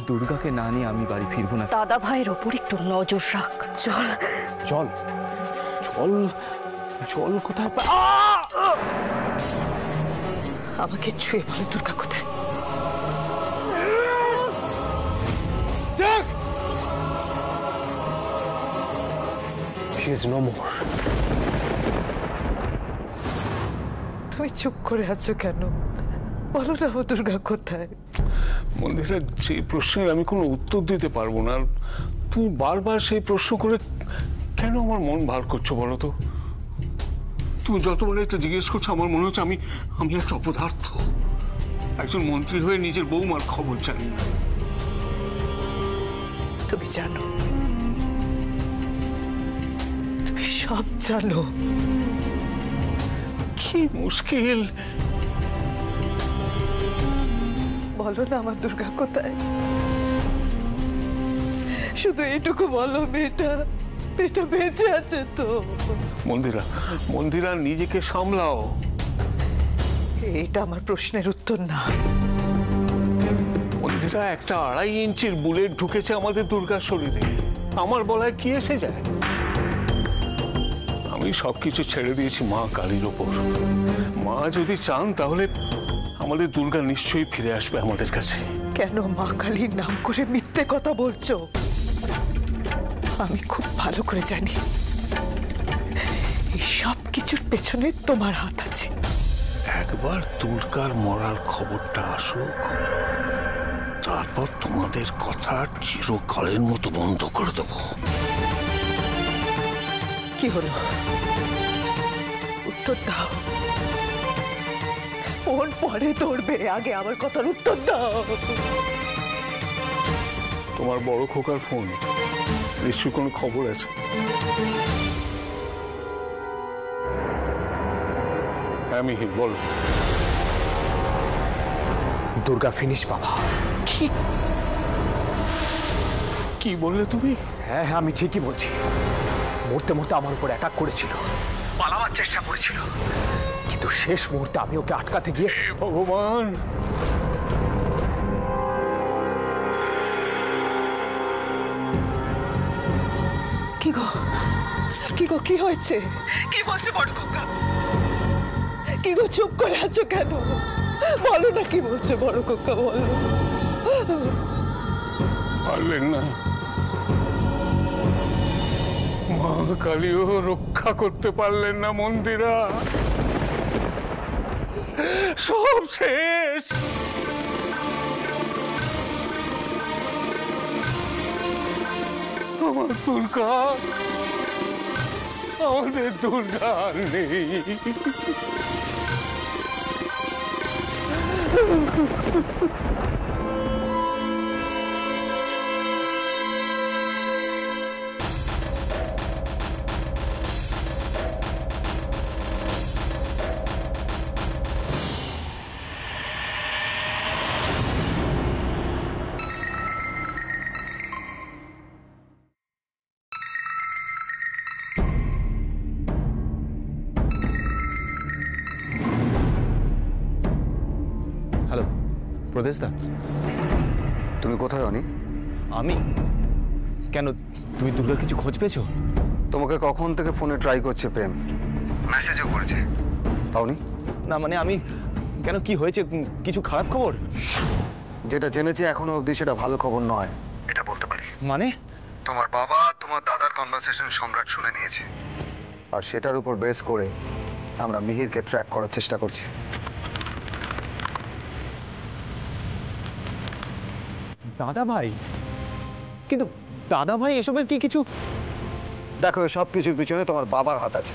দুর্গাকে না নিয়ে আমি বাড়ি ফিরবো না। দাদা ভাইয়ের ওপর একটু নজর রাখ। চল চল চল চল। কোথায়? আমাকে ছুঁয়ে বলে দুর্গা কোথায়? দেখ, she is no more. তুমি চুপ করে আছো কেন? বলো না ও দুর্গা কোথায়? মন্দিরা, যে প্রশ্নের আমি কোনো উত্তর দিতে পারবো না, তুমি বারবার সেই প্রশ্ন করে কেন আমার মন ভার করছো বলো তো? তুমি যতবার এটা জিজ্ঞেস করছো আমার মনে হচ্ছে আমি একটা অপদার্থ, একজন মন্ত্রী হয়ে নিজের বৌমার খবর জানি না। তুমি জানো, তুমি সব জানো। কি মুশকিল। বলো না আমার দুর্গা কোথায়? শুধু এইটুকু বলো, মেয়েটা বেঁচে আছে তো? মন্দিরা নিজেকে সামলাও। এইটা আমার প্রশ্নের উত্তর না। মন্দিরা, একটা 2.5 ইঞ্চির বুলেট ঢুকেছে আমাদের দুর্গার শরীরে, আমার বলায় কি এসে যায়? আমি সবকিছু ছেড়ে দিয়েছি মা কালীর ওপর। মা যদি চান তাহলে আমাদের দুর্গা নিশ্চয়ই ফিরে আসবে আমাদের কাছে। কেন মা কালীর নাম করে মিথ্যে কথা বলছো? আমি খুব ভালো করে জানি এই সব কিছুর পেছনে তোমার হাত আছে। একবার দুর্গার মরার খবরটা আসুক, তারপর তোমাদের কথা চিরকালের মতো বন্ধ করে দেব। কি হলো? উত্তর দাও। ফোন পরে ধরবে, আগে আমার কথার উত্তর দাও। তোমার বড় খোকার ফোন, নিশ্চয়ই কোনো খবর আছে। হ্যাঁ মিহির, বলো। দুর্গা ফিনিশ বাবা। কি বললে তুমি? হ্যাঁ হ্যাঁ, আমি ঠিকই বলছি। মরতে মরতে আমার উপর অ্যাটাক করেছিল, পালাবার চেষ্টা করেছিল, কিন্তু শেষ মুহূর্তে আমি ওকে আটকাতে গিয়ে। ভগবান! কি গো, কি গো, কি হয়েছে? কি বলছে বড় খোকা? কি গো, চুপ করে আছো কেন? বলো না, কি বলছে বড় খোকা, বলো। পারলেন না, মা কালীও রক্ষা করতে পারলেন না। মন্দিরা, সব শেষ। আমার দুর্গা, আমাদের দুর্গা নেই। হ্যালো প্রদেশদা, তুমি কোথায় অনি? আমি কেন? তুমি দুর্গার কিছু খোঁজ পেয়েছো? তোমাকে কখন থেকে ফোনে ট্রাই করছে প্রেম, মেসেজও করেছে, পাওনি? না মানে আমি কেন, কি হয়েছে? কিছু খারাপ খবর? যেটা জেনেছি এখনো অবধি সেটা ভালো খবর নয়, এটা বলতে পারি। মানে? তোমার বাবা তোমার দাদার কনভারসেশন সম্রাট শুনে নিয়েছে, আর সেটার উপর বেস করে আমরা মিহিরকে ট্র্যাক করার চেষ্টা করছি। দাদা ভাই? কিন্তু দাদা ভাই এসবের কি কিছু? দেখো, সব কিছুর পিছনে তোমার বাবার হাত আছে,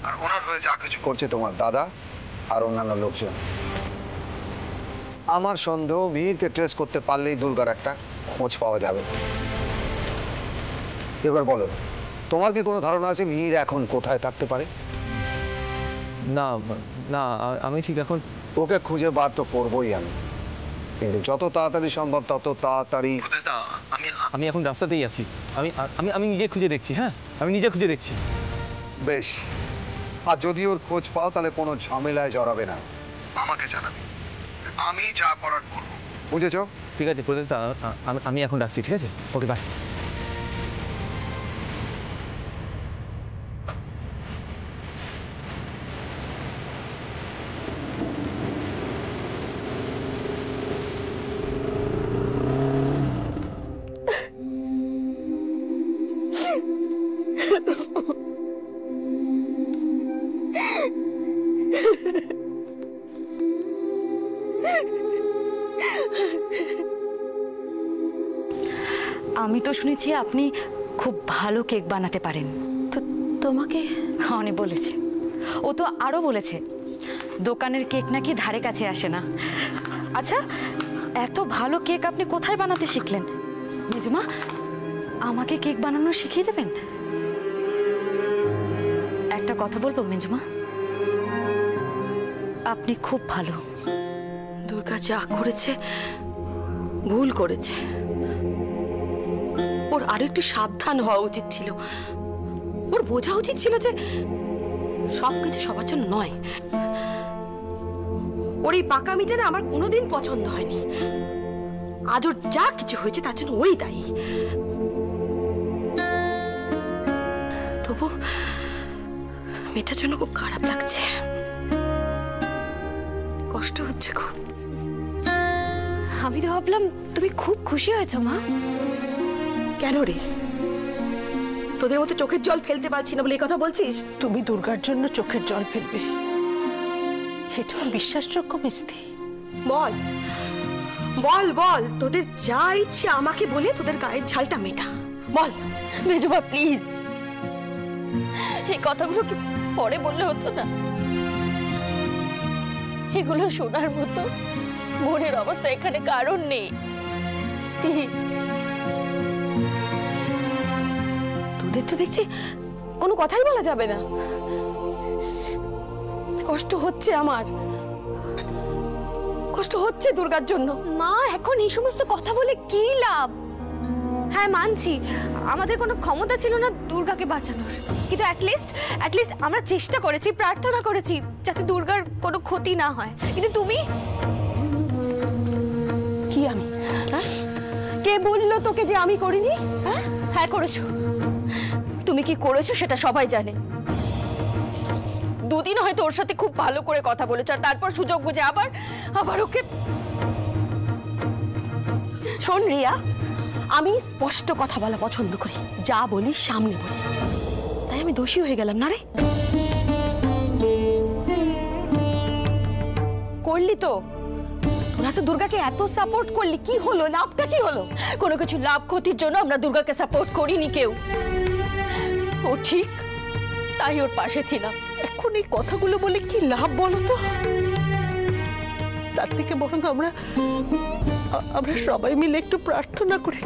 আর ওনার হয়ে যা কিছু করছে তোমার দাদা আর অন্যান্য লোকজন। আমার সন্দেহ মিহিরকে ট্রেস করতে পারলেই দুর্গার একটা খোঁজ পাওয়া যাবে। এবার বলো, তোমার কি কোনো ধারণা আছে মিহির এখন কোথায় থাকতে পারে? না না, আমি ঠিক এখন ওকে খুঁজে বার তো করবোই আমি, কিন্তু যত তাড়াতাড়ি সম্ভব তত তাড়াতাড়ি। আমি এখন রাস্তাতেই আছি, আমি আমি আমি নিজে খুঁজে দেখছি। হ্যাঁ, আমি নিজে খুঁজে দেখছি। বেশ, আর যদি ওর খোঁজ পাও তাহলে কোনো ঝামেলায় জড়াবে না, আমাকে জানাবে, আমি যা করার করবো। বুঝেছো? ঠিক আছে প্রদেশদা, আমি এখন রাখছি, ঠিক আছে? Okay bye. আমি তো শুনেছি আপনি খুব ভালো কেক বানাতে পারেন। তো তোমাকে অনি বলেছে, ও তো আরো বলেছে দোকানের কেক নাকি ধারে কাছে আসে না। আচ্ছা, এত ভালো কেক আপনি কোথায় বানাতে শিখলেন? মেজুমা, আমাকে কেক বানানো শিখিয়ে দেবেন? একটা কথা বলবো মেজুমা, আপনি খুব ভালো। দুর্গা যা করেছে ভুল করেছে, ওর আরো একটু সাবধান হওয়া উচিত ছিল। ওর বোঝা উচিত ছিল যে সবকিছু সবার জন্য নয়। ওর এই পাকামিটা না আমার কোনোদিন পছন্দ হয়নি। আজ ওর যা কিছু হয়েছে তার জন্য ওই দায়ী। তবু মেয়েটার জন্য খুব খারাপ লাগছে, কষ্ট হচ্ছে খুব। আমি তো ভাবলাম তুমি খুব খুশি হয়েছো মা। কেন রে, তোদের মতো চোখের জল ফেলতে পারছি না বলে এই কথা বলছিস? তুমি দুর্গার জন্য চোখের জল ফেলবে, এটা বিশ্বাসযোগ্য মিস্তি? বল বল বল, তোদের যা ইচ্ছে আমাকে বলে তোদের গায়ের ঝালটা মেটা, বল। মেজমা প্লিজ, এই কথাগুলো কি পরে বললে হতো না? এগুলো শোনার মতো মনের অবস্থা এখানে কারণ নেই, প্লিজ। তোদের তো দেখছি কোনো কথাই বলা যাবে না। কষ্ট হচ্ছে আমার, কষ্ট হচ্ছে দুর্গার জন্য। মা, এখন এই সমস্ত কথা বলে কি লাভ? হ্যাঁ মানছি, আমাদের কোনো ক্ষমতা ছিল না দুর্গাকে বাঁচানোর, কিন্তু অ্যাটলিস্ট আমরা চেষ্টা করেছি, প্রার্থনা করেছি যাতে দুর্গার কোনো ক্ষতি না হয়। কিন্তু তুমি কি আমি? হ্যাঁ, কে বললো তোকে যে আমি করিনি? হ্যাঁ করেছো। তুমি কি করেছো সেটা সবাই জানে। দুদিন হয়তো ওর সাথে খুব ভালো করে কথা বলেছো, আর তারপর সুযোগ বুঝে আবার ওকে। শোন রিয়া, আমি স্পষ্ট কথা বলা পছন্দ করি, যা বলি সামনে বলি। তাই আমি দোষী হয়ে গেলাম না রে? করলি তো, তোরা তো দুর্গাকে এত সাপোর্ট করলি, কি হলো? লাভটা কি হলো? কোনো কিছু লাভ ক্ষতির জন্য আমরা দুর্গাকে সাপোর্ট করিনি কেউ। ও ঠিক, তাই ওর পাশে ছিলাম। এখন এই কথাগুলো বলে কি লাভ বলো তো? তার থেকে বরং আমরা সবাই মিলে একটু প্রার্থনা করি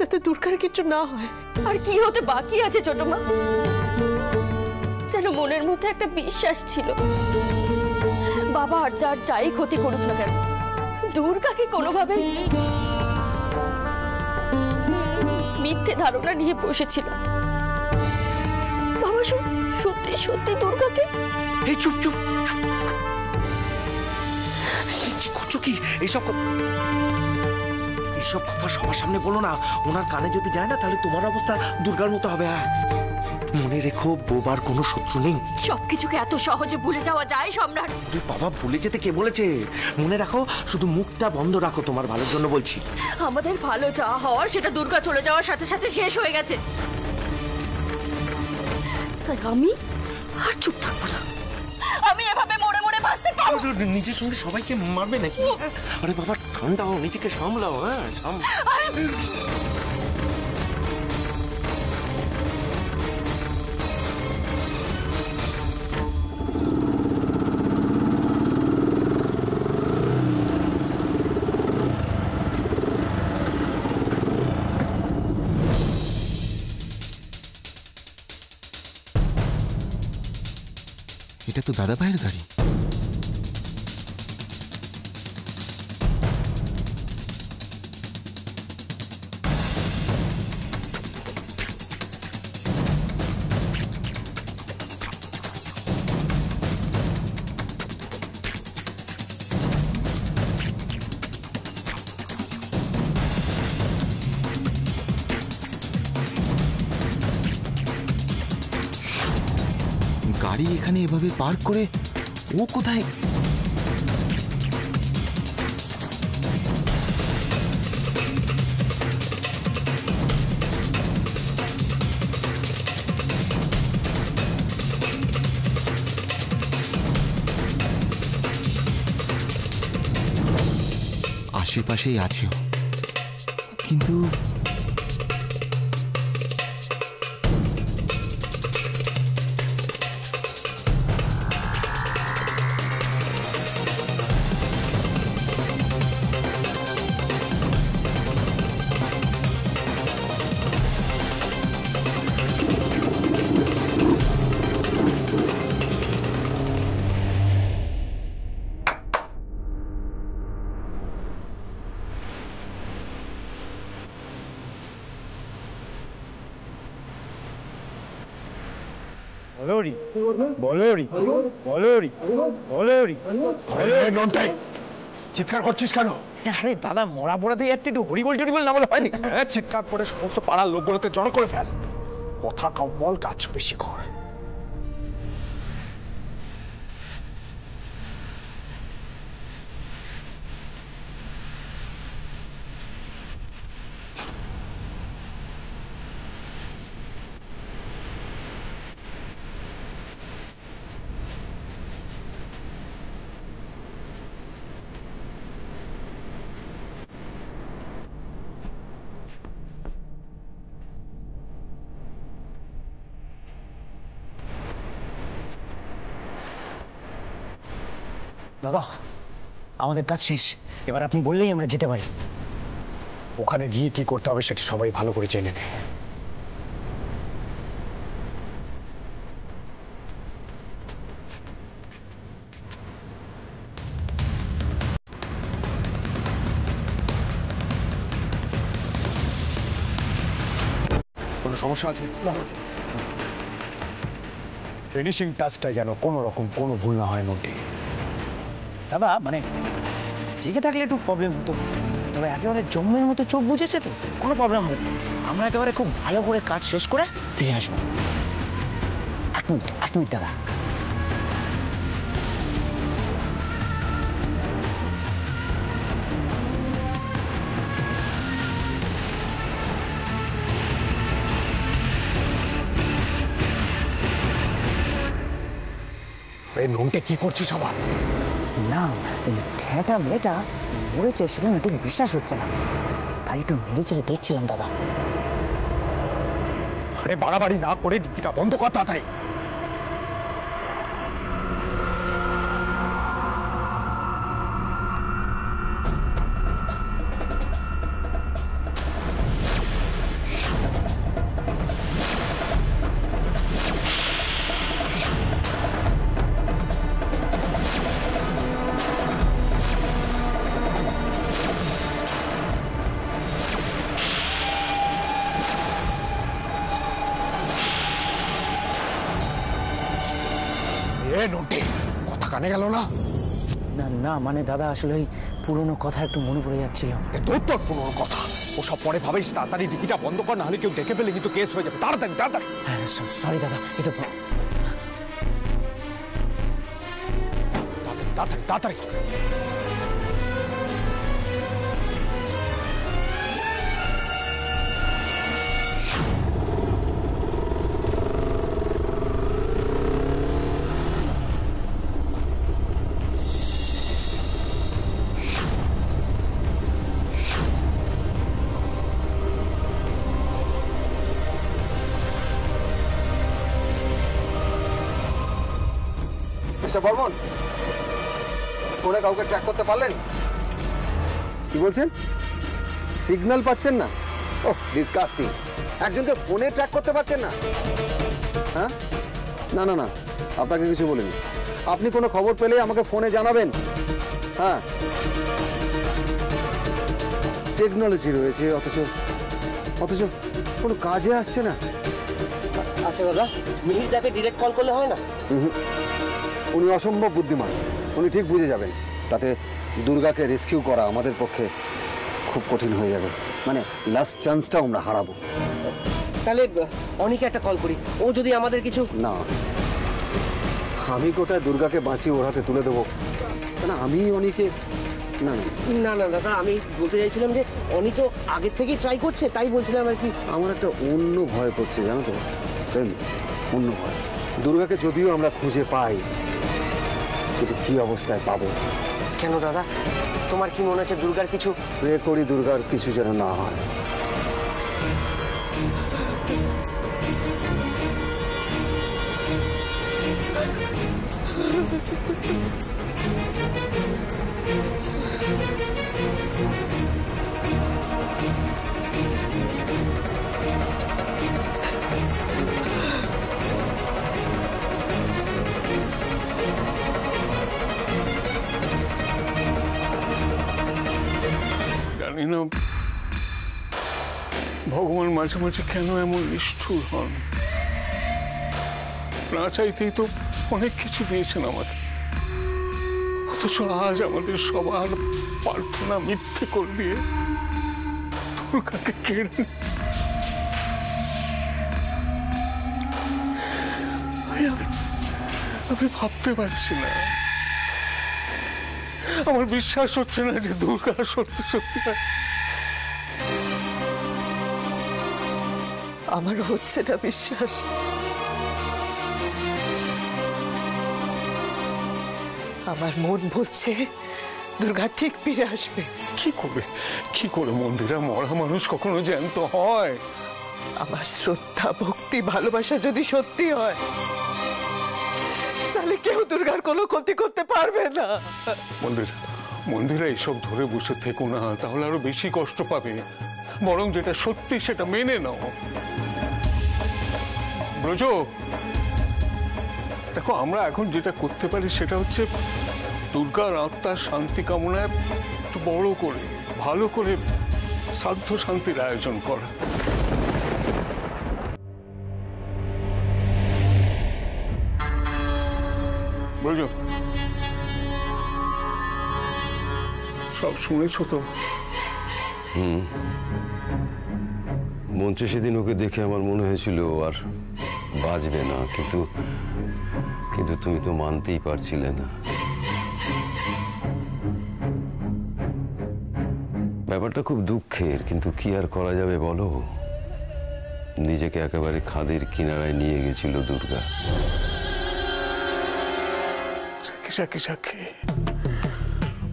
যাতে দুর্গার কিছু না হয়। আর কি হতে বাকি আছে ছোট মা? যেন মনের মধ্যে একটা বিশ্বাস ছিল, বাবা আর যার যাই ক্ষতি করুক না কেন, দুর্গাকে কোনোভাবে মিথ্যে ধারণা নিয়ে বসেছিল। বাবা সত্যি সত্যি দুর্গাকে। এই চুপ চুপ চুপ, কি করছো কি? এইসব কথা সবার সামনে বলো না, ওনার কানে যদি যায় না তাহলে তোমার অবস্থা দুর্গার মতো হবে। মনে রেখো, বোবার কোনো শত্রু নেই। সবকিছুকে এত সহজে ভুলে যাওয়া যায় সম্রাট? তুই বাবা, ভুলে যেতে কে বলেছে? মনে রাখো, শুধু মুখটা বন্ধ রাখো, তোমার ভালোর জন্য বলছি। আমাদের ভালো যা হওয়ার সেটা দুর্গা চলে যাওয়ার সাথে সাথে শেষ হয়ে গেছে। তাই আমি আর চুপ থাকবো না। আমি এভাবে মরে মরে বাঁচতে পারবো? নিজের সঙ্গে সবাইকে মারবে নাকি? আরে বাবা, ঠান্ডা হও, নিজেকে সামলাও। হ্যাঁ, এটা তো দাদা ভাইয়ের গাড়ি। গাড়ি এখানে এভাবে পার্ক করে ও কোথায়? আশেপাশেই আছে ও, কিন্তু চিৎকার করছিস কেন? আরে দাদা, মরা পড়াতে যাচ্ছে, একটু হরিবল টরিবল না বলে হয়নি? চিৎকার করে সমস্ত পাড়ার লোকগুলোকে জড়ো করে ফেল। কথা কম বল, কাজ বেশি কর। দাদা, আমাদের কাজ শেষ, এবার আপনি বললেই আমরা যেতে পারি। ওখানে গিয়ে কি করতে হবে সেটা সবাই ভালো করে জেনে নে। কোনো সমস্যা আছে? ফিনিশিং টাচটা যেন কোনো রকম কোনো ভুল না হয় নোটে। দাদা মানে জেগে থাকলে একটু প্রবলেম হতো, তবে একেবারে জম্মের মতো চোখ বুঝেছে তো, কোনো প্রবলেম হবে না। আমরা একেবারে খুব ভালো করে কাজ শেষ করে ফিরে আসবো। এক মিনিট দাদা। এই নোটে কি করছিস আবার? না, এই ঠেটা মেয়েটা মরেছে সেটা না ঠিক বিশ্বাস হচ্ছে না, তাই একটু মেরে চেড়ে দেখছিলাম দাদা। আরে বাড়াবাড়ি না করে ডিকিটা বন্ধ কর তাড়াতাড়ি। নোটে কথা কানে গেল না? না না, মানে দাদা আসলে ওই পুরনো কথা একটু মনে পড়ে যাচ্ছিল। তোর পুরনো কথা ওসব পরে ভাবিস, তাড়াতাড়ি ডিকিটা বন্ধ কর, নাহলে কেউ দেখে ফেলে কিন্তু কেস হয়ে যাবে। তাড়াতাড়ি তাড়াতাড়ি। হ্যাঁ সরি দাদা, এ তো তাড়াতাড়ি তাড়াতাড়ি। মিস্টার বর্মন, ফোনে কাউকে ট্র্যাক করতে পারলেন? কি বলছেন? সিগন্যাল পাচ্ছেন না? ওহ ডিসগাস্টিং। একজনকে ফোনে ট্র্যাক করতে পারছেন না? হ্যাঁ, না না না, আপনাকে কিছু বলিনি। আপনি কোনো খবর পেলে আমাকে ফোনে জানাবেন। হ্যাঁ, টেকনোলজি রয়েছে অথচ অথচ কোনো কাজে আসছে না। আচ্ছা দাদা, মিহির তাকে ডিরেক্ট কল করলে হয় না? উনি অসম্ভব বুদ্ধিমান, উনি ঠিক বুঝে যাবেন। তাতে দুর্গাকে রেস্কিউ করা আমাদের পক্ষে খুব কঠিন হয়ে যাবে, মানে লাস্ট চান্সটা আমরা হারাবো। তাহলে অনেকে একটা কল করি, ও যদি আমাদের কিছু না, আমি কোথায় দুর্গাকে বাঁচিয়ে ওর হাতে তুলে দেবো? না আমি অনেকে না না না না দাদা, আমি বলতে চাইছিলাম যে অনি তো আগের থেকেই ট্রাই করছে, তাই বলছিলাম আর কি। আমার একটা অন্য ভয় করছে জানো তো, অন্য ভয়। দুর্গাকে যদিও আমরা খুঁজে পাই, কিন্তু কি অবস্থায় পাবো? কেন দাদা, তোমার কি মনে হচ্ছে দুর্গার কিছু? প্রে করি দুর্গার কিছু যেন না হয়। জানি না ভগবান মাঝে মাঝে কেন এমন নিষ্ঠুর হন। না চাইতেই তো অনেক কিছু দিয়েছেন আমাকে, অথচ আজ আমাদের সবার প্রার্থনা মিথ্যে করে দিয়ে দুর্গাকে কেড়ে আমি ভাবতে পারছি না, আমার বিশ্বাস হচ্ছে না যে দুর্গা সত্যি সত্যি। আমারও হচ্ছে না বিশ্বাস। আমার মন বলছে দুর্গা ঠিক ফিরে আসবে। কি করে মন্দিরা মরা মানুষ কখনো জ্যান্ত হয়? আমার শ্রদ্ধা ভক্তি ভালোবাসা যদি সত্যি হয়, তাহলে কেউ দুর্গার কোনো ক্ষতি করতে পারবে না। মন্দিরা এইসব ধরে বসে থেকো না, তাহলে আরো বেশি কষ্ট পাবে। বরং যেটা সত্যি সেটা মেনে নাও। ব্রজ, দেখো আমরা এখন যেটা করতে পারি সেটা হচ্ছে দুর্গার আত্মার শান্তি কামনায় একটু বড় করে ভালো করে শ্রাদ্ধ শান্তির আয়োজন করা। ব্রজ, সব শুনেছ তো? মঞ্চে সেদিন ওকে দেখে আমার মনে হয়েছিল আর বাঁচবে না, কিন্তু তুমি তো মানতেই পারছিলে না। ব্যাপারটা খুব দুঃখের, কিন্তু কি আর করা যাবে বলো? নিজেকে একেবারে খাদের কিনারায় নিয়ে গেছিল দুর্গা। সাক্ষী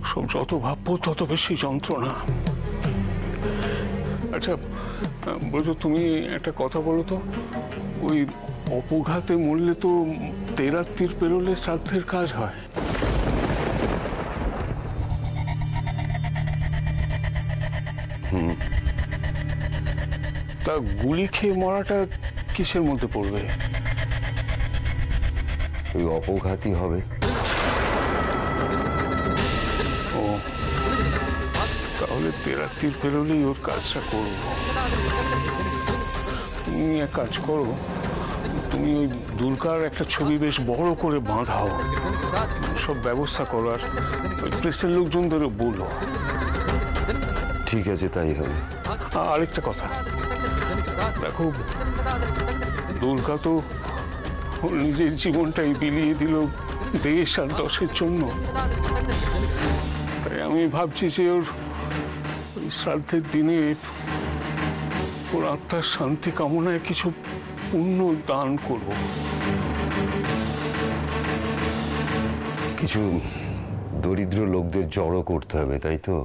সব যত ভাববো তত বেশি যন্ত্রণা। আচ্ছা ব্রজ, তুমি একটা কথা বলো তো, ওই অপঘাতে মরলে তো তেরাত্রির পেরোলে শ্রাদ্ধের কাজ হয়। তা গুলি খেয়ে মরাটা কিসের মধ্যে পড়বে? ওই অপঘাতই হবে। ও, তাহলে তেরাত্রির পেরোলেই ওর কাজটা করবো। তুমি এক কাজ করো, তুমি ওই দুর্গার একটা ছবি বেশ বড় করে বাঁধাও, সব ব্যবস্থা করো, আর ওই প্রেসের লোকজনদেরও বলো। ঠিক আছে, তাই হবে। আরেকটা কথা, দেখো দুর্গা তো নিজের জীবনটাই বিলিয়ে দিল দেশ আর দশের জন্য। তাই আমি ভাবছি যে ওর ওই শ্রাদ্ধের দিনে ওর আত্মার শান্তি কামনায় কিছু পুণ্য দান করব। কিছু দরিদ্র লোকদের জড়ো করতে হবে, তাই তো?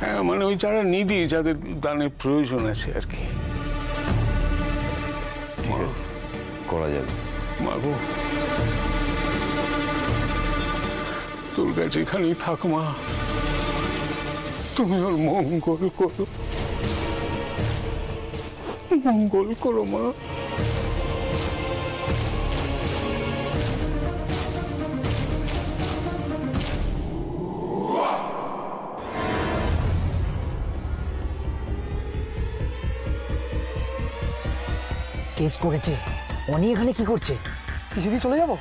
হ্যাঁ, মানে ওই যারা নিডি, যাদের দানের প্রয়োজন আছে আর কি। ঠিক আছে, করা যাবে। মাগো, দুর্গা যেখানেই থাক মা, তুমি ওর মঙ্গল করো, মঙ্গল করো মা। কেস করেছে, অনি এখানে কি করছে? পিছিয়ে দিয়ে চলে যাবো?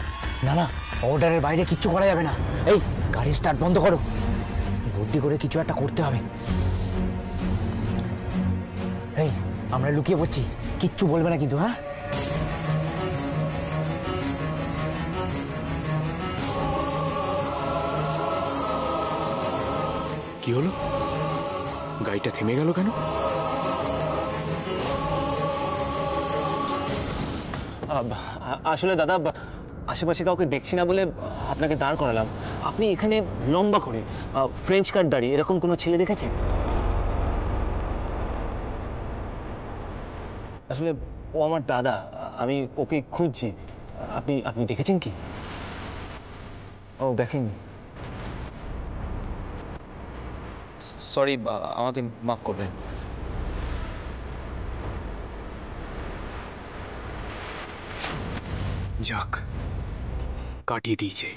না না, অর্ডারের বাইরে কিচ্ছু করা যাবে না। এই গাড়ি স্টার্ট বন্ধ করো, বুদ্ধি করে কিছু একটা করতে হবে। এই আমরা লুকিয়ে পড়ছি, কিচ্ছু বলবে না কিন্তু। হ্যাঁ কি হলো? গাড়িটা থেমে গেল কেন? আসলে দাদা, আশেপাশে কাউকে দেখছি না বলে আপনাকে দাঁড় করালাম। আপনি এখানে লম্বা করে ফ্রেঞ্চ কাট দাঁড়িয়ে এরকম কোনো ছেলে দেখেছেন? আসলে ও আমার দাদা, আমি ওকে খুঁজছি। আপনি আপনি দেখেছেন কি? ও দেখেননি? সরি, আমাকে মাফ করবেন। যাক, কাটিয়ে দিয়েছে।